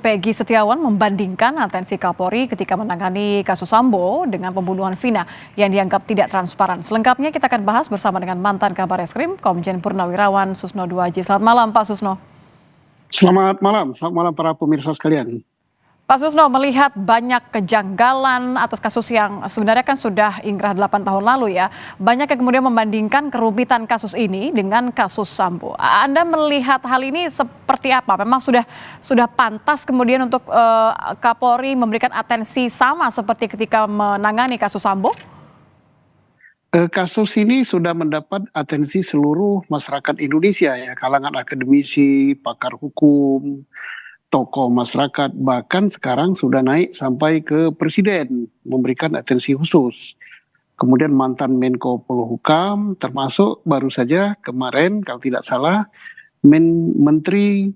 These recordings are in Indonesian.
Peggy Setiawan membandingkan atensi Kapolri ketika menangani kasus Sambo dengan pembunuhan Vina yang dianggap tidak transparan. Selengkapnya kita akan bahas bersama dengan mantan Kabar Eskrim, Komjen Purnawirawan Susno Duaji. Selamat malam Pak Susno. Selamat malam para pemirsa sekalian. Pak Susno, melihat banyak kejanggalan atas kasus yang sebenarnya kan sudah inkrah 8 tahun lalu ya, banyak yang kemudian membandingkan kerumitan kasus ini dengan kasus Sambo. Anda melihat hal ini seperti apa? Memang sudah pantas kemudian untuk Kapolri memberikan atensi sama seperti ketika menangani kasus Sambo? Kasus ini sudah mendapat atensi seluruh masyarakat Indonesia ya, kalangan akademisi, pakar hukum, tokoh masyarakat, bahkan sekarang sudah naik sampai ke presiden memberikan atensi khusus. Kemudian mantan Menko Polhukam, termasuk baru saja kemarin kalau tidak salah Menteri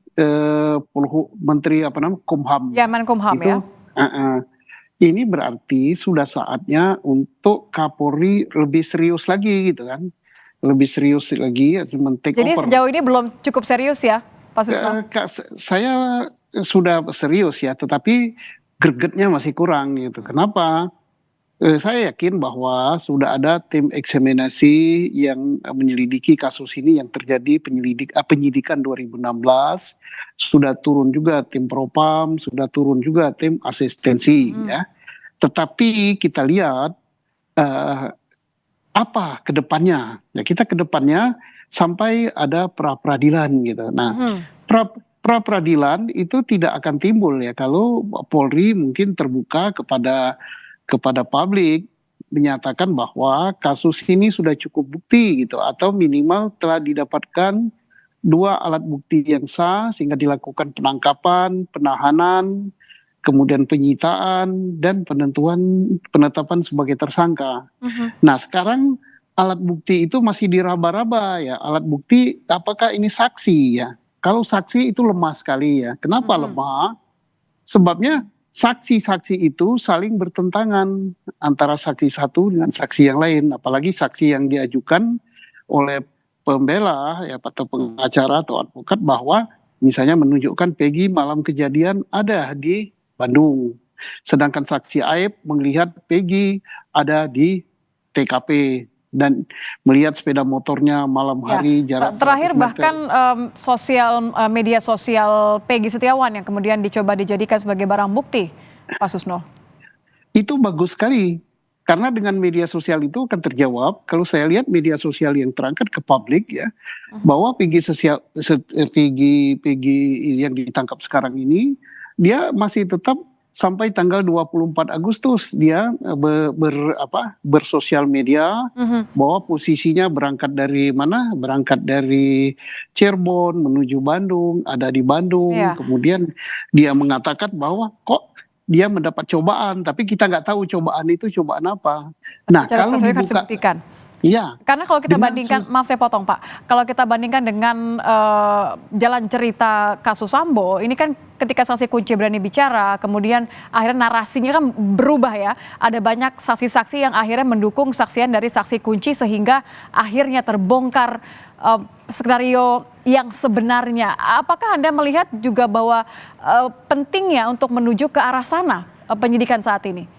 Kumham. Ya, Menkumham itu, ya. Ini berarti sudah saatnya untuk Kapolri lebih serius lagi gitu kan, lebih serius lagi men-take over. Jadi sejauh ini belum cukup serius ya, Pak Susno? Saya sudah serius ya, tetapi gregetnya masih kurang gitu. Kenapa? Saya yakin bahwa sudah ada tim eksaminasi yang menyelidiki kasus ini yang terjadi penyidikan 2016, sudah turun juga tim propam, sudah turun juga tim asistensi ya. Tetapi kita lihat apa kedepannya? Ya kita kedepannya sampai ada pra peradilan gitu. Nah, pra peradilan itu tidak akan timbul ya kalau Polri mungkin terbuka kepada publik menyatakan bahwa kasus ini sudah cukup bukti gitu, atau minimal telah didapatkan 2 alat bukti yang sah sehingga dilakukan penangkapan, penahanan, kemudian penyitaan dan penetapan sebagai tersangka. Nah, sekarang alat bukti itu masih diraba-raba ya. Alat bukti apakah ini saksi ya? Kalau saksi itu lemah sekali ya. Kenapa lemah? Sebabnya saksi-saksi itu saling bertentangan antara saksi satu dengan saksi yang lain. Apalagi saksi yang diajukan oleh pembela ya, atau pengacara atau advokat bahwa misalnya menunjukkan Peggy malam kejadian ada di Bandung. Sedangkan saksi Aib melihat Peggy ada di TKP dan melihat sepeda motornya malam hari jarak terakhir bahkan media sosial Peggy Setiawan yang kemudian dicoba dijadikan sebagai barang bukti, Pak Susno. Itu bagus sekali karena dengan media sosial itu akan terjawab. Kalau saya lihat media sosial yang terangkat ke publik ya, bahwa Peggy yang ditangkap sekarang ini dia masih tetap sampai tanggal 24 Agustus dia bersosial media bahwa posisinya berangkat dari mana? Berangkat dari Cirebon menuju Bandung, ada di Bandung. Kemudian dia mengatakan bahwa kok dia mendapat cobaan, tapi kita nggak tahu cobaan itu cobaan apa. Nah, kalau dibuka, iya. Karena kalau kita bandingkan, maaf saya potong Pak, kalau kita bandingkan dengan jalan cerita kasus Sambo, ini kan ketika saksi kunci berani bicara, kemudian akhirnya narasinya kan berubah ya. Ada banyak saksi-saksi yang akhirnya mendukung saksian dari saksi kunci sehingga akhirnya terbongkar skenario yang sebenarnya. Apakah Anda melihat juga bahwa pentingnya untuk menuju ke arah sana penyidikan saat ini?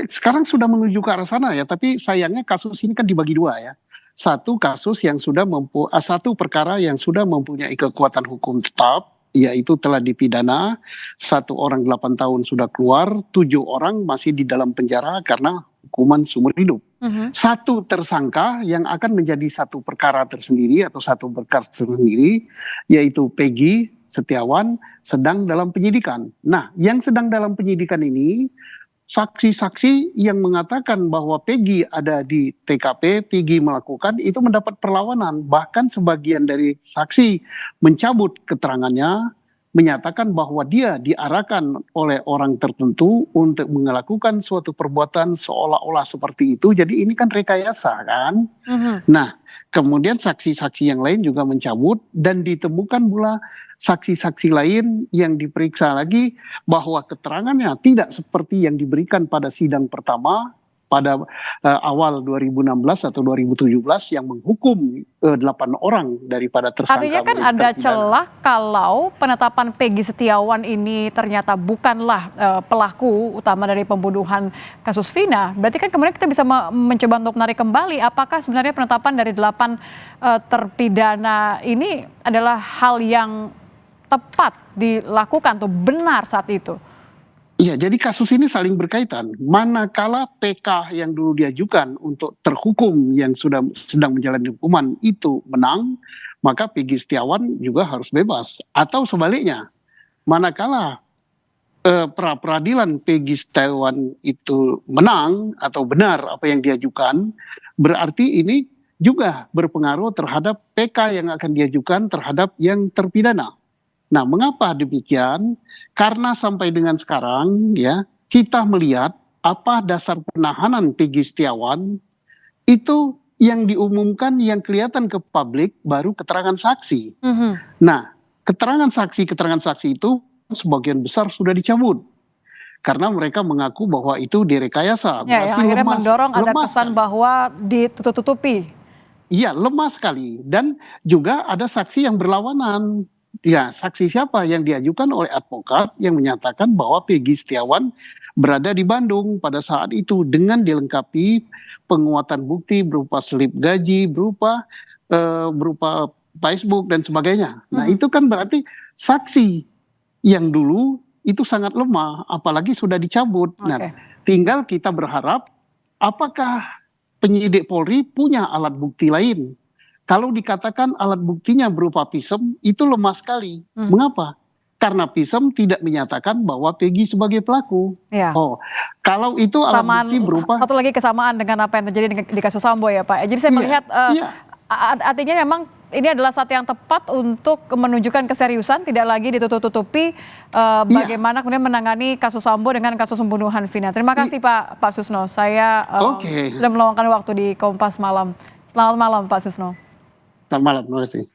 Sekarang sudah menuju ke arah sana ya, tapi sayangnya kasus ini kan dibagi 2 ya. Satu kasus yang sudah satu perkara yang sudah mempunyai kekuatan hukum tetap, yaitu telah dipidana, 1 orang 8 tahun sudah keluar, 7 orang masih di dalam penjara karena hukuman seumur hidup. Satu tersangka yang akan menjadi satu perkara tersendiri atau satu berkas tersendiri, yaitu Peggy Setiawan sedang dalam penyidikan. Nah, yang sedang dalam penyidikan ini saksi-saksi yang mengatakan bahwa Peggy ada di TKP, Peggy melakukan itu mendapat perlawanan. Bahkan sebagian dari saksi mencabut keterangannya, menyatakan bahwa dia diarahkan oleh orang tertentu untuk melakukan suatu perbuatan seolah-olah seperti itu. Jadi ini kan rekayasa kan. Nah, kemudian saksi-saksi yang lain juga mencabut dan ditemukan pula saksi-saksi lain yang diperiksa lagi bahwa keterangannya tidak seperti yang diberikan pada sidang pertama pada awal 2016 atau 2017 yang menghukum 8 orang daripada tersangka. Artinya kan menjadi ada terpidana. celah kalau penetapan Peggy Setiawan ini ternyata bukanlah pelaku utama dari pembunuhan kasus Vina. Berarti kan kemudian kita bisa mencoba untuk menarik kembali apakah sebenarnya penetapan dari 8 terpidana ini adalah hal yang tepat dilakukan atau benar saat itu. Iya, jadi kasus ini saling berkaitan. Manakala PK yang dulu diajukan untuk terhukum yang sudah sedang menjalani hukuman itu menang, maka Peggy Setiawan juga harus bebas. Atau sebaliknya, manakala pra peradilan Peggy Setiawan itu menang atau benar apa yang diajukan, berarti ini juga berpengaruh terhadap PK yang akan diajukan terhadap yang terpidana. Nah, mengapa demikian? Karena sampai dengan sekarang ya kita melihat apa dasar penahanan Peggy Setiawan itu yang diumumkan yang kelihatan ke publik baru keterangan saksi. Nah, keterangan saksi itu sebagian besar sudah dicabut karena mereka mengaku bahwa itu direkayasa. Ya, yang akhirnya mendorong ada kesan bahwa ditutup-tutupi. Iya, lemah sekali. Dan juga ada saksi yang berlawanan. Ya, saksi siapa yang diajukan oleh advokat yang menyatakan bahwa Peggy Setiawan berada di Bandung pada saat itu dengan dilengkapi penguatan bukti berupa slip gaji, berupa Facebook dan sebagainya. Nah, itu kan berarti saksi yang dulu itu sangat lemah, apalagi sudah dicabut. Nah, tinggal kita berharap apakah penyidik Polri punya alat bukti lain. Kalau dikatakan alat buktinya berupa pisem, itu lemah sekali. Mengapa? Karena pisem tidak menyatakan bahwa Peggy sebagai pelaku. Ya. Oh, kalau itu alat bukti berupa... Satu lagi kesamaan dengan apa yang terjadi di kasus Sambo ya Pak. Jadi saya melihat artinya memang ini adalah saat yang tepat untuk menunjukkan keseriusan, tidak lagi ditutup-tutupi bagaimana kemudian menangani kasus Sambo dengan kasus pembunuhan Vina. Terima kasih Pak Susno. Saya sudah meluangkan waktu di Kompas Malam. Selamat malam Pak Susno. Selamat malam, terima kasih.